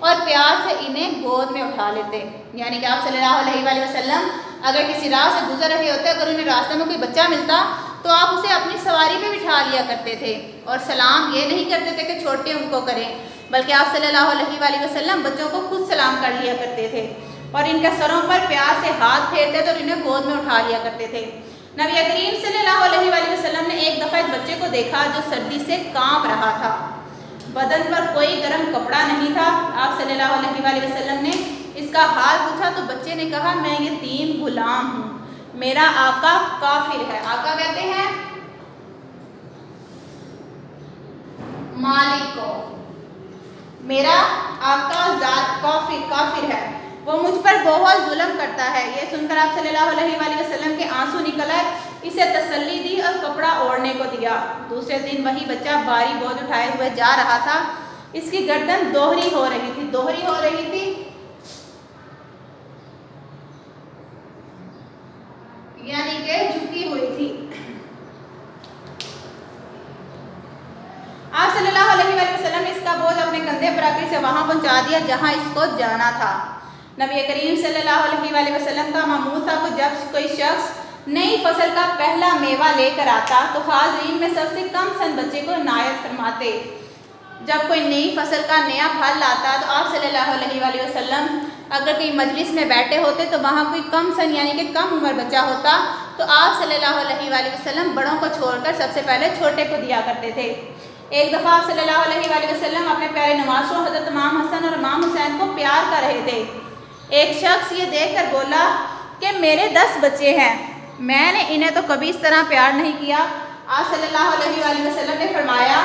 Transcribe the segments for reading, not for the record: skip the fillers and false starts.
اور پیار سے انہیں گود میں اٹھا لیتے۔ یعنی کہ آپ صلی اللہ علیہ وآلہ وسلم اگر کسی راہ سے گزر رہے ہوتے، اگر انہیں راستے میں کوئی بچہ ملتا تو آپ اسے اپنی سواری پہ بٹھا لیا کرتے تھے، اور سلام یہ نہیں کرتے تھے کہ چھوٹے ان کو کریں، بلکہ آپ صلی اللہ علیہ وآلہ وسلم بچوں کو خود سلام کر لیا کرتے تھے اور ان کے سروں پر پیار سے ہاتھ پھیرتے تھے اور انہیں گود میں اٹھا لیا کرتے تھے۔ نبی کریم صلی اللہ علیہ وآلہ وسلم نے ایک دفعہ ایک بچے کو دیکھا جو سردی سے کانپ رہا تھا، بدن پر کوئی گرم کپڑا نہیں تھا۔ آپ صلی اللہ علیہ وآلہ وسلم نے اس کا حال پوچھا تو بچے نے کہا، میں یتیم غلام ہوں، میرا آقا کافر ہے۔ آقا کہتے ہیں مالک کو، میرا آقا ذات کافر ہے، وہ مجھ پر بہت ظلم کرتا ہے۔ یہ سن کر آپ صلی اللہ علیہ وآلہ وسلم کے آنسو نکل آئے، اسے تسلی دی اور کپڑا اوڑھنے کو دیا۔ دوسرے دن وہی بچہ بھاری بوجھ اٹھائے ہوئے جا رہا تھا، اس کی گردن دوہری ہو رہی تھی یعنی کہ جھکی ہوئی تھی۔ آپ صلی اللہ علیہ وآلہ وسلم نے اس کا بوجھ اپنے کندھے پر آکر اسے وہاں پہنچا دیا جہاں اس کو جانا تھا۔ نبی کریم صلی اللہ علیہ وآلہ وسلم کا معمول تھا کہ جب کوئی شخص نئی فصل کا پہلا میوہ لے کر آتا تو حاضرین میں سب سے کم سن بچے کو عنایت فرماتے۔ جب کوئی نئی فصل کا نیا پھل لاتا تو آپ صلی اللہ علیہ وآلہ وسلم اگر کوئی مجلس میں بیٹھے ہوتے تو وہاں کوئی کم سن یعنی کہ کم عمر بچہ ہوتا تو آپ صلی اللہ علیہ وآلہ وسلم بڑوں کو چھوڑ کر سب سے پہلے چھوٹے کو دیا کرتے تھے۔ ایک دفعہ آپ صلی اللہ علیہ وآلہ وسلم اپنے پیارے نواسوں حضرت امام حسن اور امام حسین کو پیار کر رہے تھے۔ ایک شخص یہ دیکھ کر بولا کہ میرے 10 بچے ہیں، میں نے انہیں تو کبھی اس طرح پیار نہیں کیا۔ آپ صلی اللہ علیہ وآلہ وسلم نے فرمایا،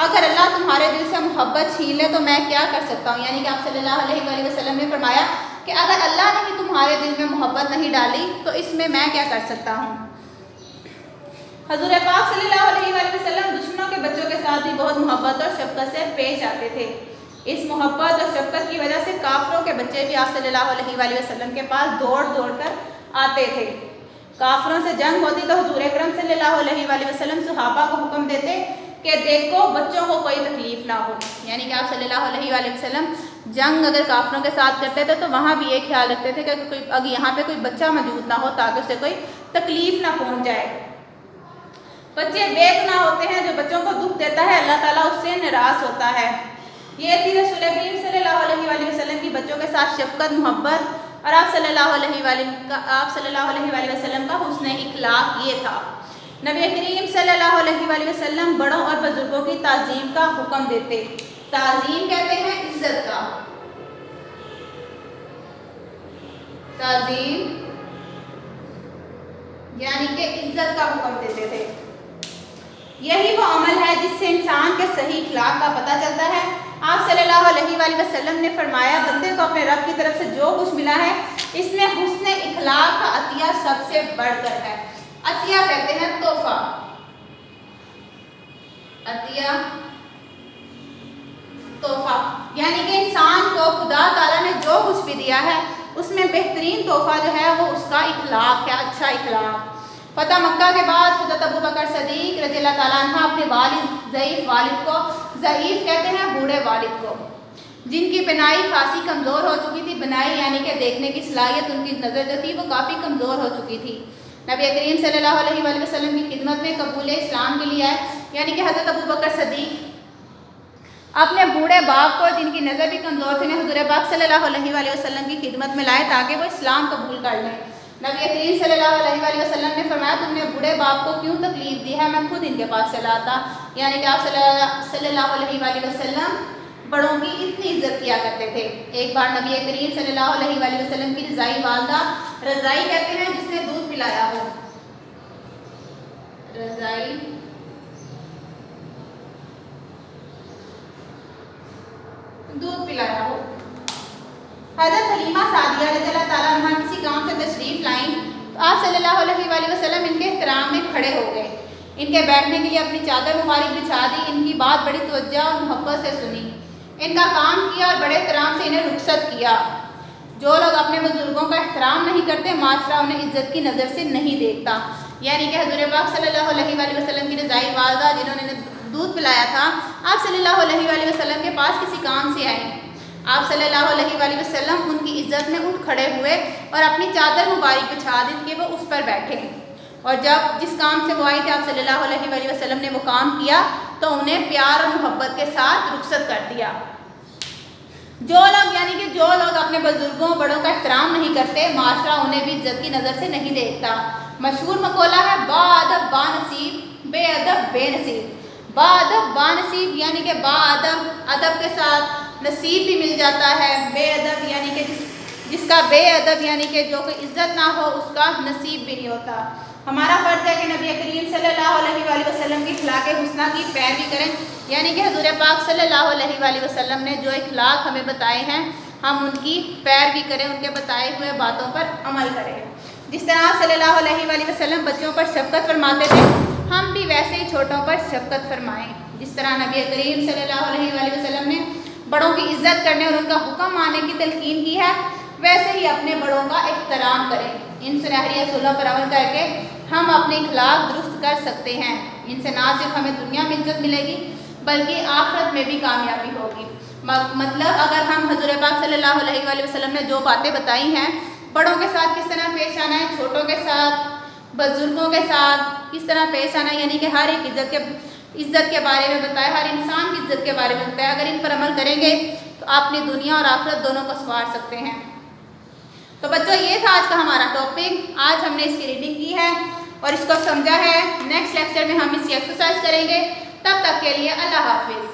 اگر اللہ تمہارے دل سے محبت چھین لے تو میں کیا کر سکتا ہوں؟ یعنی کہ آپ صلی اللہ علیہ وآلہ وسلم نے فرمایا کہ اگر اللہ نے ہی تمہارے دل میں محبت نہیں ڈالی تو اس میں کیا کر سکتا ہوں؟ حضور پاک صلی اللہ علیہ وآلہ وسلم دشمنوں کے بچوں کے ساتھ بھی بہت محبت اور شفقت سے پیش آتے تھے۔ اس محبت اور شفقت کی وجہ سے کافروں کے بچے بھی آپ صلی اللہ علیہ وآلہ وسلم کے پاس دوڑ کر آتے تھے۔ کافروں سے جنگ ہوتی تو حضور اکرم صلی اللہ علیہ وآلہ وسلم صحابہ کو حکم دیتے کہ دیکھو بچوں کو کوئی تکلیف نہ ہو۔ یعنی کہ آپ صلی اللہ علیہ وآلہ وسلم جنگ اگر کافروں کے ساتھ کرتے تھے تو وہاں بھی یہ خیال رکھتے تھے کہ اگر یہاں پہ کوئی بچہ موجود نہ ہو تاکہ اسے کوئی تکلیف نہ پہنچ جائے۔ بچے بے گناہ ہوتے ہیں، جو بچوں کو دکھ دیتا ہے اللہ تعالیٰ اس سے ناراض ہوتا ہے۔ یہ تھی رسول کریم صلی اللہ علیہ وآلہ وسلم کی بچوں کے ساتھ شفقت، محبت اور آپ صلی اللہ علیہ وآلہ وسلم کا حسن اخلاق یہ تھا۔ نبی کریم صلی اللہ علیہ وآلہ وسلم بڑوں اور بزرگوں کی تعظیم کا حکم دیتے۔ تعظیم کہتے ہیں عزت کا، تعظیم یعنی کہ عزت کا حکم دیتے تھے۔ یہی وہ عمل ہے جس سے انسان کے صحیح اخلاق کا پتہ چلتا ہے۔ آپ صلی اللہ علیہ وآلہ وسلم نے فرمایا، بندے کو اپنے رب کی طرف سے جو کچھ ملا ہے اس میں حسن اخلاق کا عطیہ سب سے بڑھ کر ہے۔ عطیہ کہتے ہیں تحفہ، عطیہ تحفہ یعنی کہ انسان کو خدا تعالیٰ نے جو کچھ بھی دیا ہے اس میں بہترین تحفہ جو ہے وہ اس کا اخلاق ہے، اچھا اخلاق۔ فتح مکہ کے بعد حضرت ابو بکر صدیق رضی اللہ تعالیٰ عنہ اپنے ضعیف والد کو، ضعیف کہتے ہیں بوڑھے والد کو، جن کی بینائی خاصی کمزور ہو چکی تھی، بینائی یعنی کہ دیکھنے کی صلاحیت ان کی نظر جو تھی وہ کافی کمزور ہو چکی تھی، نبی کریم صلی اللہ علیہ وآلہ وسلم کی خدمت میں قبول اسلام کے لیے آئے۔ یعنی کہ حضرت ابو بکر صدیق اپنے بوڑھے باپ کو، جن کی نظر بھی کمزور تھی، حضور پاک صلی اللہ علیہ وآلہ وسلم کی خدمت میں لائے تاکہ وہ اسلام قبول کر لیں۔ نبی کریم صلی اللہ علیہ وآلہ وسلم نے فرمایا، تم نے بوڑھے باپ کو کیوں تکلیف دی ہے، میں خود ان کے پاس چلا آتا۔ یعنی کہ آپ صلی اللہ علیہ وآلہ وسلم بڑوں کی اتنی عزت کیا کرتے تھے۔ ایک بار نبی کریم صلی اللہ علیہ وآلہ وسلم کی رضائی والدہ، رضائی کہتے ہیں جس نے دودھ پلایا ہو، رضائی دودھ پلایا ہو، حضرت حلیمہ سعدیہ رضی اللہ تعالیٰ عنہ کسی گاؤں سے تشریف لائیں تو آپ صلی اللہ علیہ وآلہ وسلم ان کے احترام میں کھڑے ہو گئے، ان کے بیٹھنے کے لیے اپنی چادر مبارک بچھا دی، ان کی بات بڑی توجہ اور محبت سے سنی، ان کا کام کیا اور بڑے احترام سے انہیں رخصت کیا۔ جو لوگ اپنے بزرگوں کا احترام نہیں کرتے، معاشرہ انہیں عزت کی نظر سے نہیں دیکھتا۔ یعنی کہ حضور پاک صلی اللہ علیہ وآلہ وسلم کی رضائی والدہ جنہوں نے دودھ پلایا تھا، آپ صلی اللہ علیہ وآلہ وسلم کے پاس کسی کام سے آئیں۔ آپ صلی اللہ علیہ وسلم ان کی عزت میں اٹھ کھڑے ہوئے اور اپنی چادر مبارک بچھا دی کہ وہ اس پر بیٹھے، اور جب جس کام سے وہ آئی تھی آپ صلی اللہ علیہ وسلم نے وہ کام کیا تو انہیں پیار اور محبت کے ساتھ رخصت کر دیا۔ جو لوگ اپنے بزرگوں بڑوں کا احترام نہیں کرتے، معاشرہ انہیں بھی عزت کی نظر سے نہیں دیکھتا۔ مشہور مقولہ ہے با ادب با نصیب، بے ادب بے نصیب۔ با ادب با نصیب یعنی کہ با ادب کے ساتھ نصیب بھی مل جاتا ہے، بے ادب یعنی کہ جس کا بے ادب یعنی کہ جو کوئی عزت نہ ہو اس کا نصیب بھی نہیں ہوتا۔ ہمارا فرض ہے کہ نبی کریم صلی اللہ علیہ وسلم کی اخلاق حسنہ کی پیروی کریں، یعنی کہ حضور پاک صلی اللہ علیہ وسلم نے جو اخلاق ہمیں بتائے ہیں ہم ان کی پیروی کریں، ان کے بتائے ہوئے باتوں پر عمل کریں۔ جس طرح صلی اللہ علیہ وسلم بچوں پر شفقت فرماتے تھے، ہم بھی ویسے ہی چھوٹوں پر شفقت فرمائیں۔ جس طرح نبی کریم صلی اللہ علیہ وسلم نے بڑوں کی عزت کرنے اور ان کا حکم ماننے کی تلقین کی ہے، ویسے ہی اپنے بڑوں کا احترام کریں۔ ان سنہری اصولوں پر عمل کر کے ہم اپنے اخلاق درست کر سکتے ہیں۔ ان سے نہ صرف ہمیں دنیا میں عزت ملے گی بلکہ آخرت میں بھی کامیابی ہوگی۔ مطلب اگر ہم حضور پاک صلی اللہ علیہ وسلم نے جو باتیں بتائی ہیں، بڑوں کے ساتھ کس طرح پیش آنا ہے، چھوٹوں کے ساتھ، بزرگوں کے ساتھ کس طرح پیش آنا ہے، یعنی کہ ہر ایک عزت کے بارے میں بتایا، ہر انسان کی عزت کے بارے میں بتایا، اگر ان پر عمل کریں گے تو آپ اپنی دنیا اور آخرت دونوں کو سنوار سکتے ہیں۔ تو بچوں یہ تھا آج کا ہمارا ٹاپک، آج ہم نے اس کی ریڈنگ کی ہے اور اس کو سمجھا ہے۔ نیکسٹ لیکچر میں ہم اس کی ایکسرسائز کریں گے، تب تک کے لیے اللہ حافظ۔